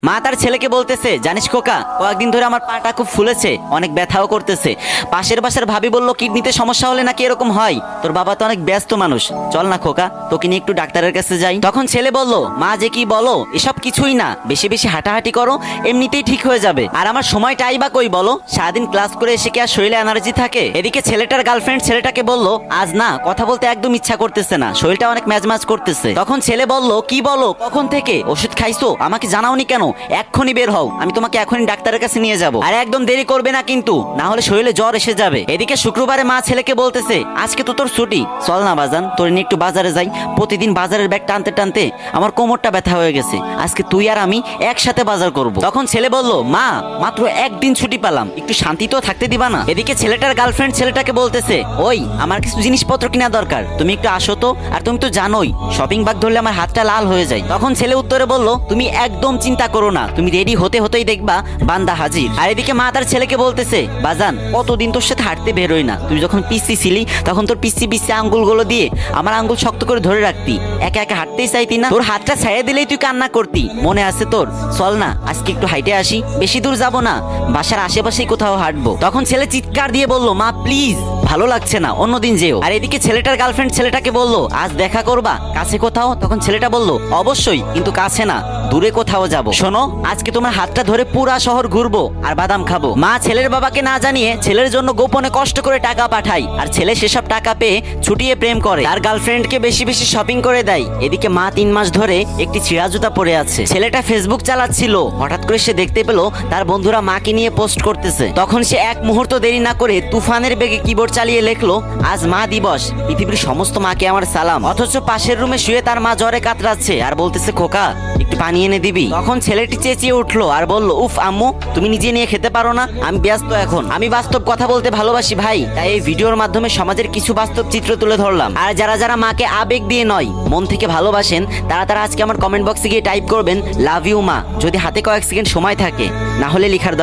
মা তার ছেলেকে বলতেছে, জানিস খোকা, কয়েকদিন ধরে আমার পাটা খুব ফুলেছে, অনেক ব্যথাও করতেছে। পাশের বাসার ভাবি বলল কিডনিতে সমস্যা হলে নাকি এরকম হয়। তোর বাবা তো অনেক ব্যস্ত মানুষ, চল না খোকা, তোকে নিয়ে একটু ডাক্তারের কাছে যাই। তখন ছেলে বলল, মা যে কি বলো, এসব কিছুই না, বেশি বেশি হাঁটাহাঁটি করো, এমনিতেই ঠিক হয়ে যাবে। আর আমার সময়টাই বা কই বলো, সারাদিন ক্লাস করে এসে কি আর শরীরে এনার্জি থাকে? এদিকে ছেলেটার গার্লফ্রেন্ড ছেলেটাকে বলল, আজ না কথা বলতে একদম ইচ্ছা করতেছে না, শরীরটা অনেক ম্যাজম্যাজ করতেছে। তখন ছেলে বলল, কি বলো, কখন থেকে ওষুধ খাইছো, আমাকে জানাওনি কেন? এক্ষুনি বের হও, আমি তোমাকে এখনই ডাক্তারের কাছে নিয়ে যাব। আর একদম দেরি করবে না কিন্তু, না হলে শরীরে জ্বর এসে যাবে। এদিকে শুক্রবারে মা ছেলেকে বলতেছে, আজকে তো তোর ছুটি, চল না বাজান, তোর নিয়ে একটু বাজারে যাই। প্রতিদিন বাজারের ব্যাগ টানতে টানতে আমার কোমরটা ব্যথা হয়ে গেছে, আজকে তুই আর আমি একসাথে বাজার করব। তখন ছেলে বলল, মা মাত্র একদিন ছুটি পেলাম, একটু শান্তিতেও থাকতে দিবা না? এদিকে ছেলেটার গার্লফ্রেন্ড ছেলেটাকে বলতেছে, ওই আমার কিছু জিনিসপত্র কিনা দরকার, তুমি একটু আসো তো। আর তুমি তো জানোই শপিং ব্যাগ ধরলে আমার হাতটা লাল হয়ে যায়। তখন ছেলে উত্তরে বলল, তুমি একদম চিন্তা করো না, তুমি রেডি হতে হতেই দেখবা বান্দা হাজির। আর এদিকে মা তার ছেলেকে বলতেছে, বাজান কতদিন তোর সাথে হাঁটতে বেরোই না, তুই যখন পিসি ছিলি তখন তোর পিসি পিসি আঙ্গুলগুলো দিয়ে আমার আঙ্গুল শক্ত করে ধরে রাখতি, একা একা হাঁটতেই চাইতি না, তোর হাতটা ছেড়ে দিলেই তুই কান্না করতি, মনে আছে তোর? চল না আজকে একটু হাইটে আসি, বেশি দূর যাব না, বাসার আশেপাশেই কোথাও হাঁটবো। তখন ছেলে চিৎকার দিয়ে বলল, মা প্লিজ, ভালো লাগছে না, অন্যদিন যেও। আর এদিকে ছেলেটার গার্লফ্রেন্ড ছেলেটাকে বলল, আজ দেখা করবা কাছে কোথাও? তখন ছেলেটা বলল, অবশ্যই, কিন্তু কাছে না, দূরে কোথাও যাব। শোনো, আজকে তোমার হাতটা ধরে পুরা শহর ঘুরবো আর বাদাম খাবো। মা ছেলের বাবাকে না জানিয়ে ছেলের জন্য গোপনে কষ্ট করে টাকা পাঠায়, আর ছেলে সেসব টাকা পেয়ে ছুটিয়ে প্রেম করে, তার গার্লফ্রেন্ডকে বেশি বেশি শপিং করে দেয়। এদিকে মা 3 মাস ধরে একটি ছিঁড়া জুতা পরে আছে। ছেলেটা ফেসবুক চালাচ্ছিল, হঠাৎ করে সে দেখতে পেল তার বন্ধুরা মাকে নিয়ে পোস্ট করতেছে। তখন সে এক মুহূর্ত দেরি না করে তুফানের বেগে কিবোর্ড চালিয়ে লেখলো, আজ মা দিবস, পৃথিবীর সমস্ত মাকে আমার সালাম। অথচ পাশের রুমে শুয়ে তার মা জ্বরে কাতরাচ্ছে আর বলতেছে, খোকা একটু পানি এনে দিবি? তখন ছেলেটি চেঁচিয়ে উঠলো আর বলল, উফ আম্মু, তুমি নিজে নিয়ে খেতে পারো না? আমি ব্যস্ত এখন, আমি বাস্তব কথা বলতে ভালোবাসি ভাই, তাই এই ভিডিওর মাধ্যমে সমাজের কিছু বাস্তব চিত্র তুলে ধরলাম। আর যারা যারা মাকে আবেগ দিয়ে নয় মন থেকে ভালোবাসেন, তারা তারা আজকে আমার কমেন্ট বক্সে গিয়ে টাইপ করবেন, লাভ ইউ মা, যদি হাতে কয়েক সেকেন্ড সময় থাকে, না হলে লেখার